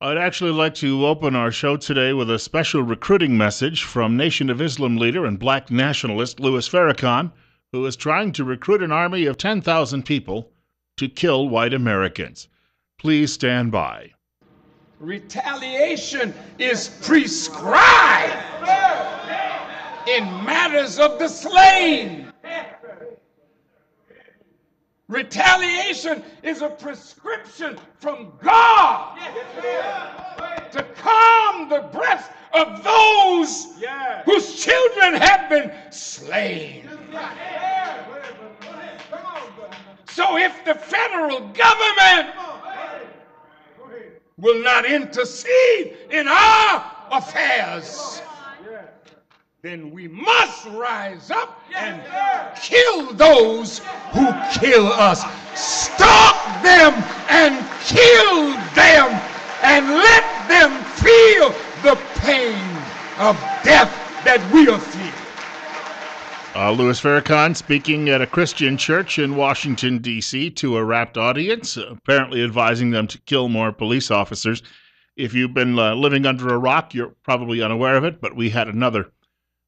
I'd actually like to open our show today with a special recruiting message from Nation of Islam leader and black nationalist Louis Farrakhan, who is trying to recruit an army of 10,000 people to kill white Americans. Please stand by. Retaliation is prescribed in matters of the slain. Retaliation is a prescription from God to calm the breath of those whose children have been slain. So if the federal government will not intercede in our affairs, then we must rise up and kill those who kill us. Stop them and kill them and let them feel the pain of death that we are feeling. Louis Farrakhan speaking at a Christian church in Washington, D.C. to a rapt audience, apparently advising them to kill more police officers. If you've been living under a rock, you're probably unaware of it, but we had another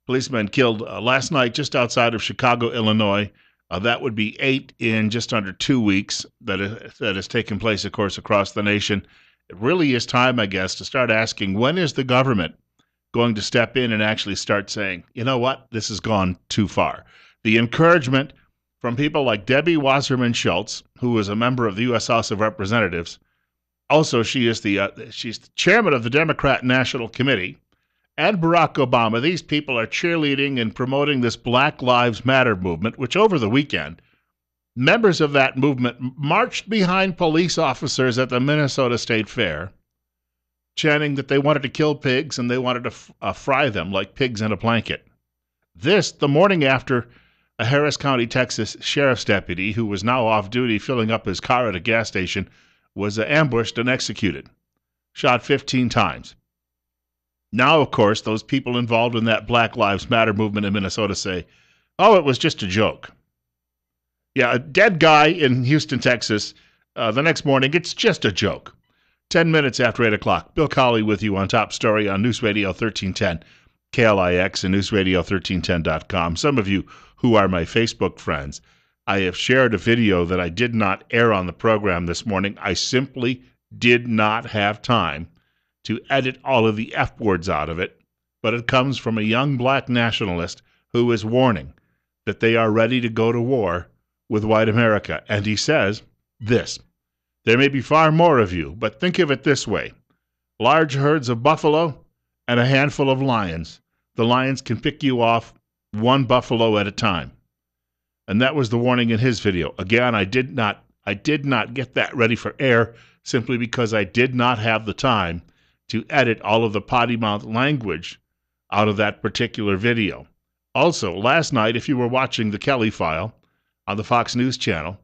policeman killed last night just outside of Chicago, Illinois. That would be 8 in just under 2 weeks that has taken place, of course, across the nation. It really is time, I guess, to start asking, when is the government going to step in and actually start saying, you know what, this has gone too far? The encouragement from people like Debbie Wasserman Schultz, who is a member of the U.S. House of Representatives. Also, she's the chairman of the Democrat National Committee, and Barack Obama. These people are cheerleading and promoting this Black Lives Matter movement, which over the weekend, members of that movement marched behind police officers at the Minnesota State Fair, chanting that they wanted to kill pigs and they wanted to fry them like pigs in a blanket. This, the morning after a Harris County, Texas sheriff's deputy, who was now off duty filling up his car at a gas station, was ambushed and executed, shot 15 times. Now, of course, those people involved in that Black Lives Matter movement in Minnesota say, oh, it was just a joke. Yeah, a dead guy in Houston, Texas, the next morning, it's just a joke. 10 minutes after 8 o'clock, Bill Colley with you on Top Story on News Radio 1310, KLIX, and NewsRadio1310.com. Some of you who are my Facebook friends, I have shared a video that I did not air on the program this morning. I simply did not have time to edit all of the F words out of it, but it comes from a young black nationalist who is warning that they are ready to go to war with white America. And he says this: there may be far more of you, but think of it this way. Large herds of buffalo and a handful of lions. The lions can pick you off one buffalo at a time. And that was the warning in his video. Again, I did not get that ready for air simply because I did not have the time to edit all of the potty mouth language out of that particular video. Also, last night, if you were watching the Kelly File on the Fox News channel,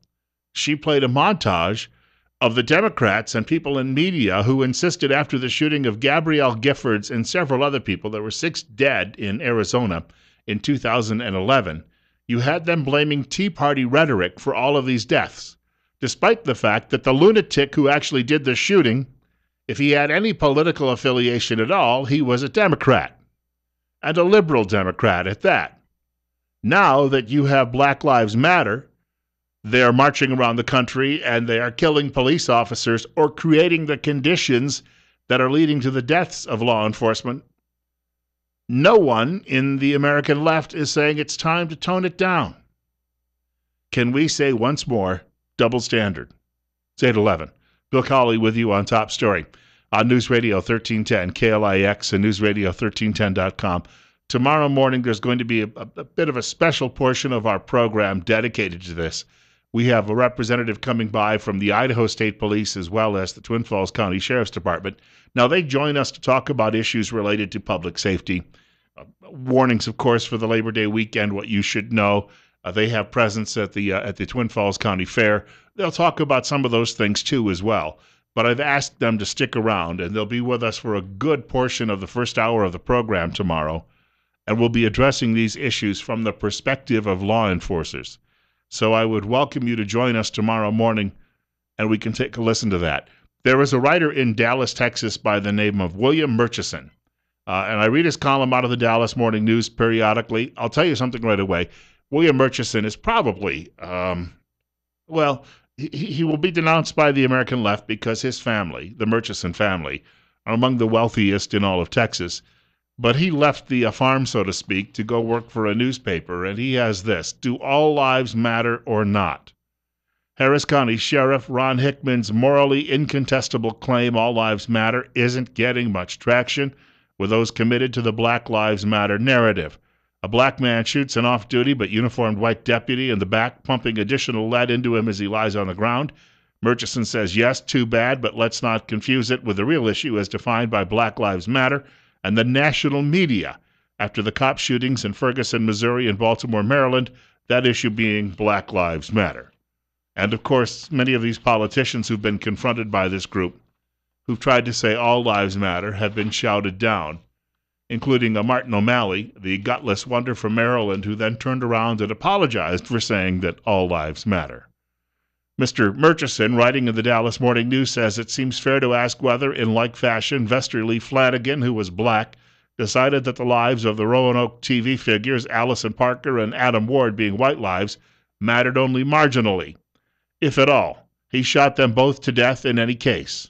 she played a montage of the Democrats and people in media who insisted after the shooting of Gabrielle Giffords and several other people, there were 6 dead in Arizona in 2011, you had them blaming Tea Party rhetoric for all of these deaths, despite the fact that the lunatic who actually did the shooting, if he had any political affiliation at all, he was a Democrat, and a liberal Democrat at that. Now that you have Black Lives Matter, they are marching around the country and they are killing police officers or creating the conditions that are leading to the deaths of law enforcement. No one in the American left is saying it's time to tone it down. Can we say once more, double standard? It's 8:11. Bill Colley with you on Top Story on News Radio 1310, KLIX, and NewsRadio1310.com. Tomorrow morning, there's going to be a bit of a special portion of our program dedicated to this. We have a representative coming by from the Idaho State Police as well as the Twin Falls County Sheriff's Department. Now, they join us to talk about issues related to public safety. Warnings, of course, for the Labor Day weekend, what you should know. They have presence at the Twin Falls County Fair. They'll talk about some of those things, too, as well. But I've asked them to stick around, and they'll be with us for a good portion of the first hour of the program tomorrow. And we'll be addressing these issues from the perspective of law enforcers. So I would welcome you to join us tomorrow morning, and we can take a listen to that. There was a writer in Dallas, Texas by the name of William Murchison. And I read his column out of the Dallas Morning News periodically. I'll tell you something right away. William Murchison is probably, he will be denounced by the American left because his family, the Murchison family, are among the wealthiest in all of Texas. But he left the farm, so to speak, to go work for a newspaper, and he has this: do all lives matter or not? Harris County Sheriff Ron Hickman's morally incontestable claim all lives matter isn't getting much traction with those committed to the Black Lives Matter narrative. A black man shoots an off-duty but uniformed white deputy in the back, pumping additional lead into him as he lies on the ground. Murchison says, yes, too bad, but let's not confuse it with the real issue as defined by Black Lives Matter and the national media after the cop shootings in Ferguson, Missouri and Baltimore, Maryland, that issue being Black Lives Matter. And, of course, many of these politicians who've been confronted by this group, who've tried to say all lives matter, have been shouted down, including Martin O'Malley, the gutless wonder from Maryland, who then turned around and apologized for saying that all lives matter. Mr. Murchison, writing in the Dallas Morning News, says it seems fair to ask whether, in like fashion, Vesterly Flanagan, who was black, decided that the lives of the Roanoke TV figures Allison Parker and Adam Ward, being white lives, mattered only marginally, if at all. He shot them both to death in any case.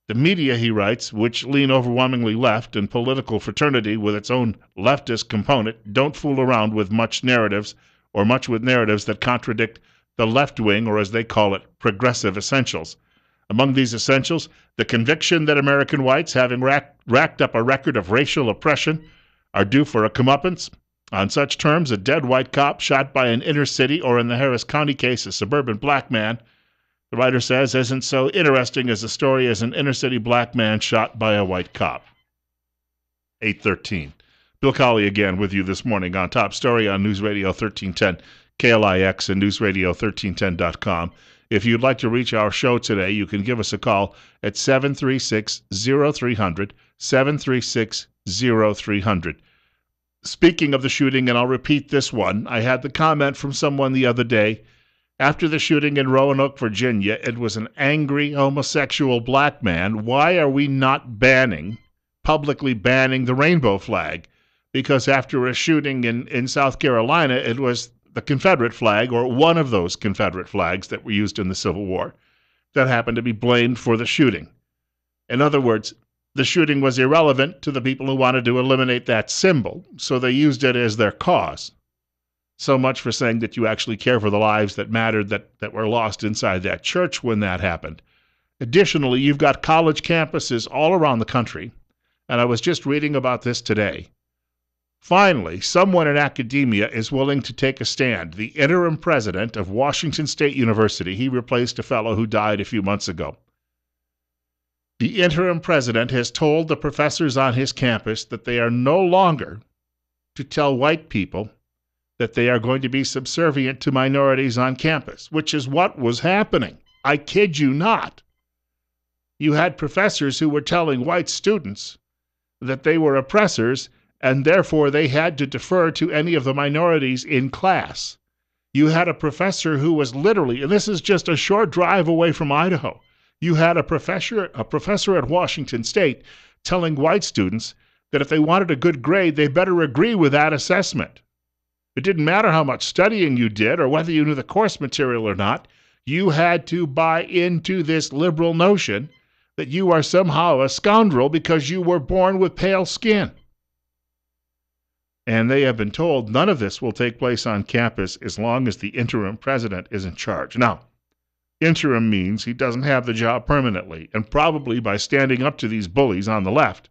The media, he writes, which lean overwhelmingly left, and political fraternity with its own leftist component, don't fool around with much with narratives that contradict the left wing, or as they call it, progressive essentials. Among these essentials, the conviction that American whites, having racked up a record of racial oppression, are due for a comeuppance. On such terms, a dead white cop shot by an inner city, or in the Harris County case, a suburban black man, the writer says, isn't so interesting as a story as an inner city black man shot by a white cop. 8:13. Bill Colley again with you this morning on Top Story on News Radio 1310, KLIX, and newsradio1310.com. If you'd like to reach our show today, you can give us a call at 736-0300, 736-0300. Speaking of the shooting, and I'll repeat this one, I had the comment from someone the other day. After the shooting in Roanoke, Virginia, it was an angry homosexual black man. Why are we not publicly banning the rainbow flag? Because after a shooting in South Carolina, it was the Confederate flag, or one of those Confederate flags that were used in the Civil War, that happened to be blamed for the shooting. In other words, the shooting was irrelevant to the people who wanted to eliminate that symbol, so they used it as their cause. So much for saying that you actually care for the lives that mattered, that were lost inside that church when that happened. Additionally, you've got college campuses all around the country, and I was just reading about this today. Finally, someone in academia is willing to take a stand. The interim president of Washington State University, he replaced a fellow who died a few months ago. The interim president has told the professors on his campus that they are no longer to tell white people that they are going to be subservient to minorities on campus, which is what was happening. I kid you not. You had professors who were telling white students that they were oppressors, and therefore they had to defer to any of the minorities in class. You had a professor who was literally, and this is just a short drive away from Idaho, you had a professor at Washington State telling white students that if they wanted a good grade, they better agree with that assessment. It didn't matter how much studying you did or whether you knew the course material or not. You had to buy into this liberal notion that you are somehow a scoundrel because you were born with pale skin. And they have been told none of this will take place on campus as long as the interim president is in charge. Now, interim means he doesn't have the job permanently, and probably by standing up to these bullies on the left,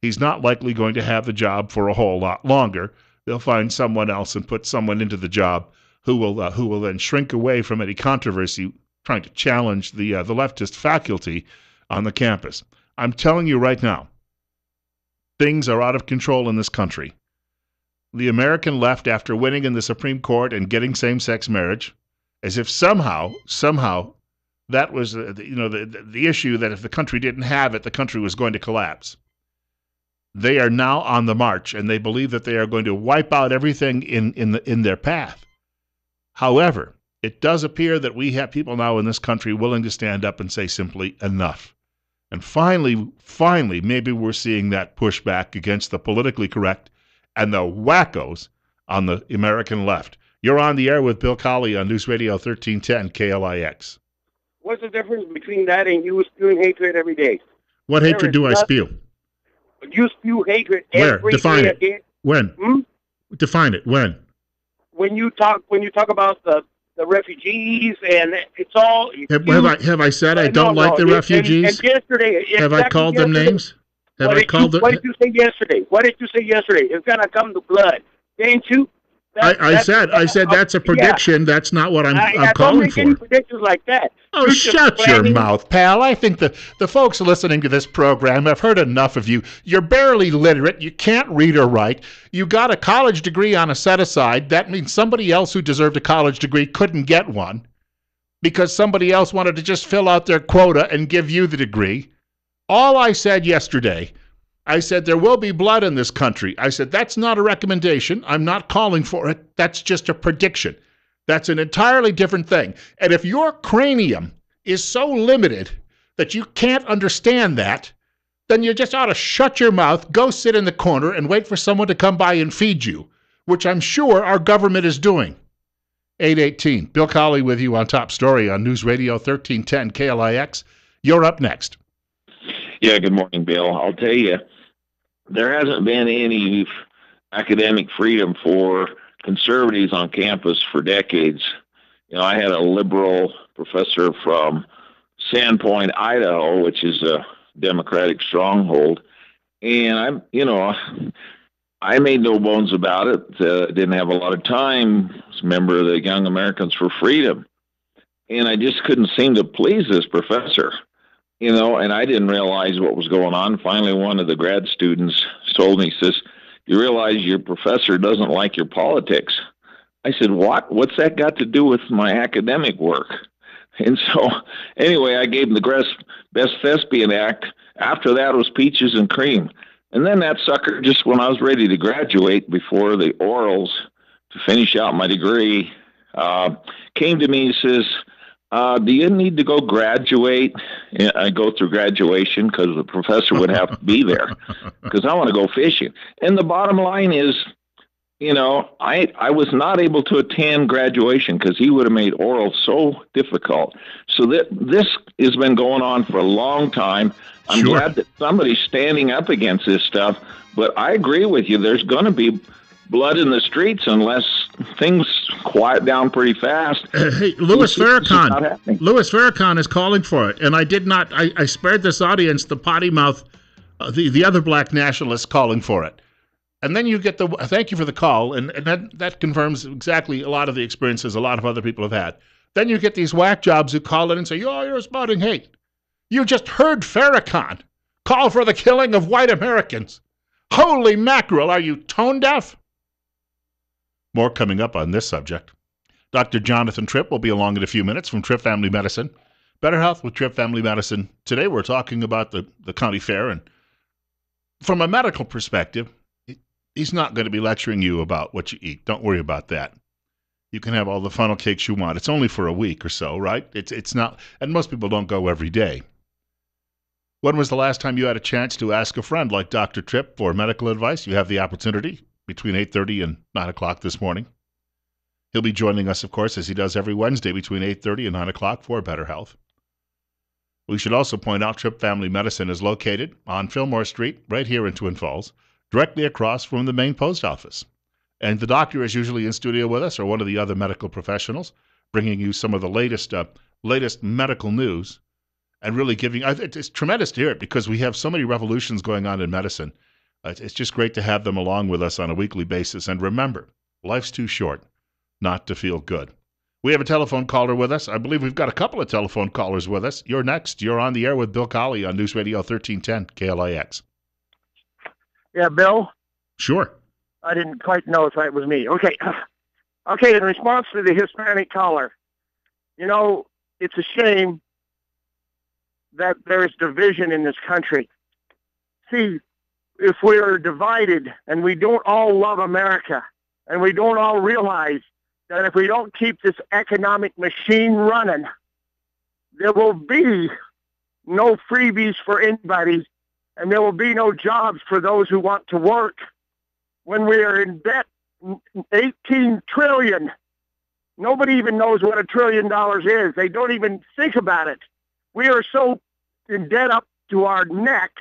he's not likely going to have the job for a whole lot longer. They'll find someone else and put someone into the job who will then shrink away from any controversy trying to challenge the leftist faculty on the campus. I'm telling you right now, things are out of control in this country. The American left, after winning in the Supreme Court and getting same-sex marriage, as if somehow that was the issue, that if the country didn't have it, the country was going to collapse. They are now on the march, and they believe that they are going to wipe out everything in their path. However, it does appear that we have people now in this country willing to stand up and say simply enough. And finally, maybe we're seeing that pushback against the politically correct and the wackos on the American left. You're on the air with Bill Colley on News Radio 1310 KLIX. What's the difference between that and you spewing hatred every day? What hatred do I spew? You spew hatred Where? every Define day it. again. When? Define it. When? When you talk about the refugees and it's all. Have I said I don't like the refugees? And yesterday, have I called them names? What did you say yesterday? What did you say yesterday? It's gonna come to blood, didn't you? I said that's a prediction. Yeah. That's not what I'm calling don't make for. Any predictions like that. Oh, shut your mouth, pal. I think the folks listening to this program have heard enough of you. You're barely literate. You can't read or write. You got a college degree on a set-aside. That means somebody else who deserved a college degree couldn't get one because somebody else wanted to just fill out their quota and give you the degree. All I said yesterday, I said there will be blood in this country. I said that's not a recommendation. I'm not calling for it. That's just a prediction. That's an entirely different thing. And if your cranium is so limited that you can't understand that, then you just ought to shut your mouth, go sit in the corner, and wait for someone to come by and feed you, which I'm sure our government is doing. 818. Bill Colley with you on Top Story on News Radio 1310 KLIX. You're up next. Yeah, good morning, Bill. I'll tell you, there hasn't been any academic freedom for conservatives on campus for decades. You know, I had a liberal professor from Sandpoint, Idaho, which is a Democratic stronghold, and I made no bones about it. Didn't have a lot of time. I was a member of the Young Americans for Freedom, and I just couldn't seem to please this professor. You know, and I didn't realize what was going on. Finally, one of the grad students told me, says, "You realize your professor doesn't like your politics." I said, "What? What's that got to do with my academic work?" And so, anyway, I gave him the Best Thespian Act. After that was Peaches and Cream. And then that sucker, just when I was ready to graduate before the orals to finish out my degree, came to me and says, do you need to go graduate? I go through graduation because the professor would have to be there because I want to go fishing. And the bottom line is, you know, I was not able to attend graduation because he would have made oral so difficult. So this has been going on for a long time. I'm glad that somebody's standing up against this stuff. But I agree with you. There's going to be blood in the streets unless things quiet down pretty fast. Hey, Louis Farrakhan is calling for it, and I spared this audience the potty mouth, the other black nationalists calling for it. And then you get thank you for the call, and that confirms exactly a lot of the experiences a lot of other people have had. Then you get these whack jobs who call in and say, "Oh, you're spouting hate." You just heard Farrakhan call for the killing of white Americans. Holy mackerel, are you tone deaf? More coming up on this subject. Dr. Jonathan Tripp will be along in a few minutes from Tripp Family Medicine. Better Health with Tripp Family Medicine. Today we're talking about the county fair, and from a medical perspective, he's not going to be lecturing you about what you eat. Don't worry about that. You can have all the funnel cakes you want. It's only for a week or so, right? It's not, and most people don't go every day. When was the last time you had a chance to ask a friend like Dr. Tripp for medical advice? You have the opportunity between 8:30 and 9 o'clock this morning. He'll be joining us, of course, as he does every Wednesday between 8:30 and 9 o'clock for Better Health. We should also point out Tripp Family Medicine is located on Fillmore Street, right here in Twin Falls, directly across from the main post office. And the doctor is usually in studio with us, or one of the other medical professionals, bringing you some of the latest medical news, and really giving. It's tremendous to hear it because we have so many revolutions going on in medicine. It's just great to have them along with us on a weekly basis. And remember, life's too short not to feel good. We have a telephone caller with us. I believe we've got a couple of telephone callers with us. You're next. You're on the air with Bill Colley on News Radio 1310 KLIX. Yeah, Bill? Sure. I didn't quite know if that was me. Okay, in response to the Hispanic caller, you know, it's a shame that there's division in this country. See, if we're divided and we don't all love America and we don't all realize that if we don't keep this economic machine running, there will be no freebies for anybody, and there will be no jobs for those who want to work. When we are in debt, 18 trillion. Nobody even knows what $1 trillion is. They don't even think about it. We are so in debt up to our neck,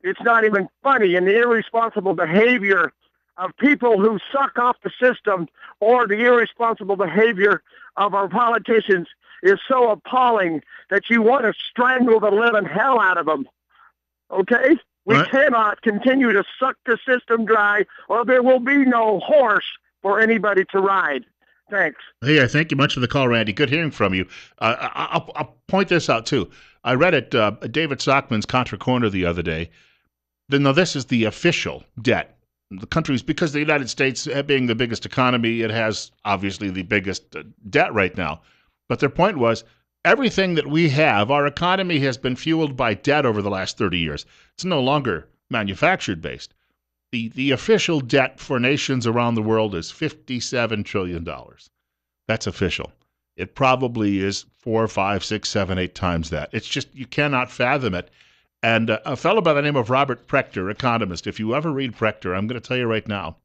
it's not even funny. And the irresponsible behavior of people who suck off the system, or the irresponsible behavior of our politicians, is so appalling that you want to strangle the living hell out of them. Okay? We cannot continue to suck the system dry, or there will be no horse for anybody to ride. Thanks. Hey, I thank you much for the call, Randy. Good hearing from you. I'll point this out, too. I read it, David Stockman's Contra Corner the other day. Now, this is the official debt. The countries, because the United States, being the biggest economy, it has obviously the biggest debt right now. But their point was, everything that we have, our economy has been fueled by debt over the last 30 years. It's no longer manufactured based. The official debt for nations around the world is $57 trillion. That's official. It probably is 4, 5, 6, 7, 8 times that. It's just, you cannot fathom it. And a fellow by the name of Robert Prechter, economist, if you ever read Prechter, I'm going to tell you right now,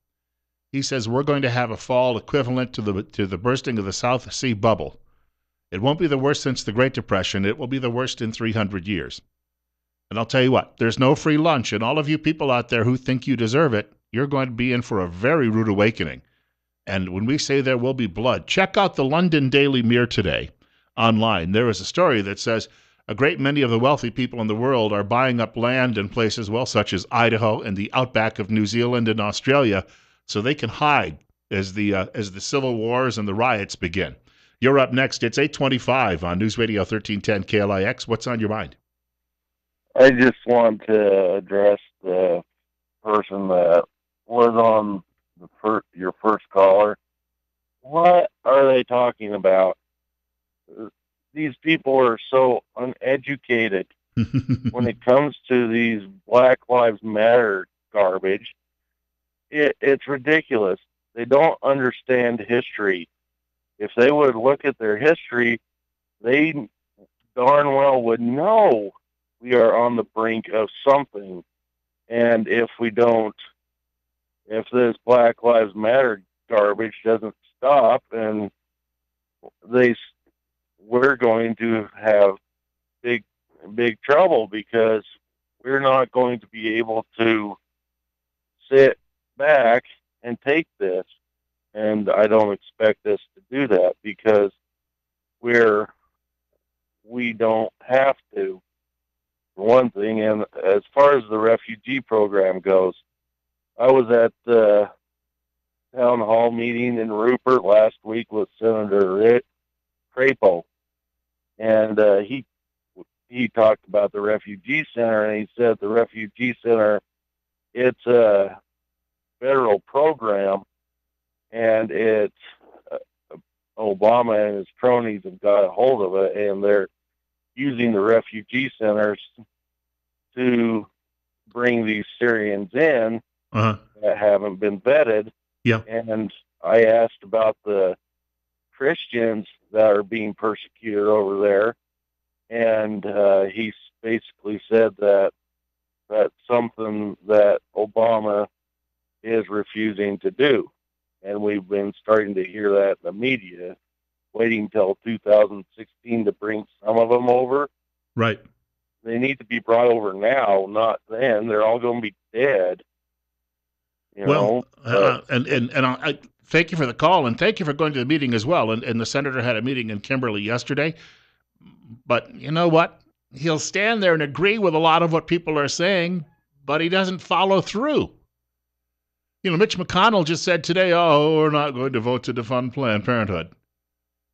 he says we're going to have a fall equivalent to the bursting of the South Sea bubble. It won't be the worst since the Great Depression. It will be the worst in 300 years. And I'll tell you what, there's no free lunch, and all of you people out there who think you deserve it, you're going to be in for a very rude awakening. And when we say there will be blood, check out the London Daily Mirror today online. There is a story that says a great many of the wealthy people in the world are buying up land in places, well, such as Idaho and the outback of New Zealand and Australia, so they can hide as the civil wars and the riots begin. You're up next. It's 8:25 on News Radio 1310 KLIX. What's on your mind? I just want to address the person that was on your first caller. What are they talking about? These people are so uneducated when it comes to these Black Lives Matter garbage. It's ridiculous. They don't understand history. If they would look at their history, they darn well would know we are on the brink of something. And if this Black Lives Matter garbage doesn't stop, and we're going to have big trouble, because we're not going to be able to sit back and take this. And I don't expect us to do that, because we don't have to, for one thing. And as far as the refugee program goes, I was at the town hall meeting in Rupert last week with Senator Rick Crapo, and he talked about the refugee center, and he said the refugee center, it's a federal program, and it's Obama and his cronies have got a hold of it, and they're using the refugee centers to bring these Syrians in that haven't been vetted. Yeah. And I asked about the Christians that are being persecuted over there, and he basically said that that's something that Obama is refusing to do. And we've been starting to hear that in the media, waiting till 2016 to bring some of them over. Right. They need to be brought over now, not then. They're all going to be dead. And I thank you for the call, and thank you for going to the meeting as well. And the senator had a meeting in Kimberly yesterday. But you know what? He'll stand there and agree with a lot of what people are saying, but he doesn't follow through. Mitch McConnell just said today, we're not going to vote to defund Planned Parenthood.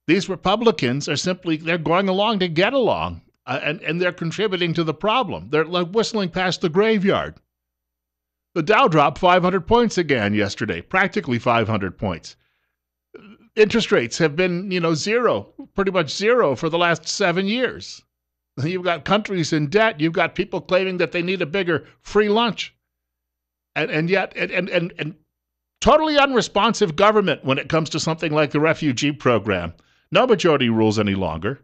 These Republicans they're going along to get along, and they're contributing to the problem. They're like whistling past the graveyard. The Dow dropped 500 points again yesterday, practically 500 points. Interest rates have been, zero, pretty much zero for the last 7 years. You've got countries in debt. You've got people claiming that they need a bigger free lunch. And yet totally unresponsive government when it comes to something like the refugee program. No majority rules any longer.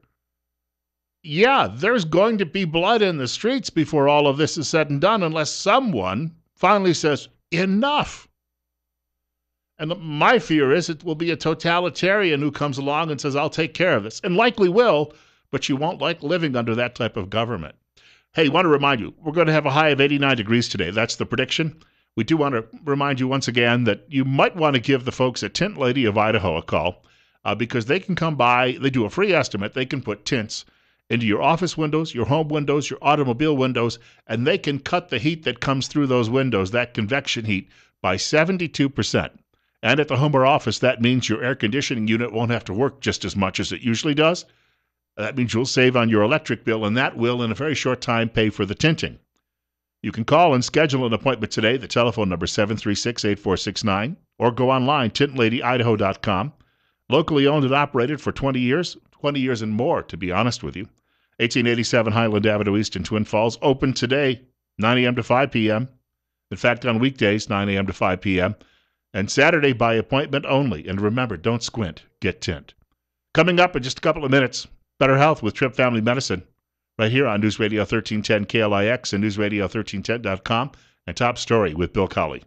Yeah, there's going to be blood in the streets before all of this is said and done, unless someone finally says, enough. And my fear is it will be a totalitarian who comes along and says, I'll take care of this, and likely will, but you won't like living under that type of government. Hey, I want to remind you, we're going to have a high of 89 degrees today. That's the prediction. We do want to remind you once again that you might want to give the folks at Tint Lady of Idaho a call because they can come by. They do a free estimate. They can put tints into your office windows, your home windows, your automobile windows, and they can cut the heat that comes through those windows, that convection heat, by 72%. And at the home or office, that means your air conditioning unit won't have to work just as much as it usually does. That means you'll save on your electric bill, and that will, in a very short time, pay for the tinting. You can call and schedule an appointment today. The telephone number is 736-8469, or go online, tintlady.idaho.com. Locally owned and operated for 20 years and more, to be honest with you. 1887 Highland Avenue East in Twin Falls. Open today, 9 a.m. to 5 p.m. In fact, on weekdays, 9 a.m. to 5 p.m. And Saturday by appointment only. And remember, don't squint, get tint. Coming up in just a couple of minutes, Better Health with Tripp Family Medicine, right here on News Radio 1310 KLIX and newsradio1310.com, and Top Story with Bill Colley.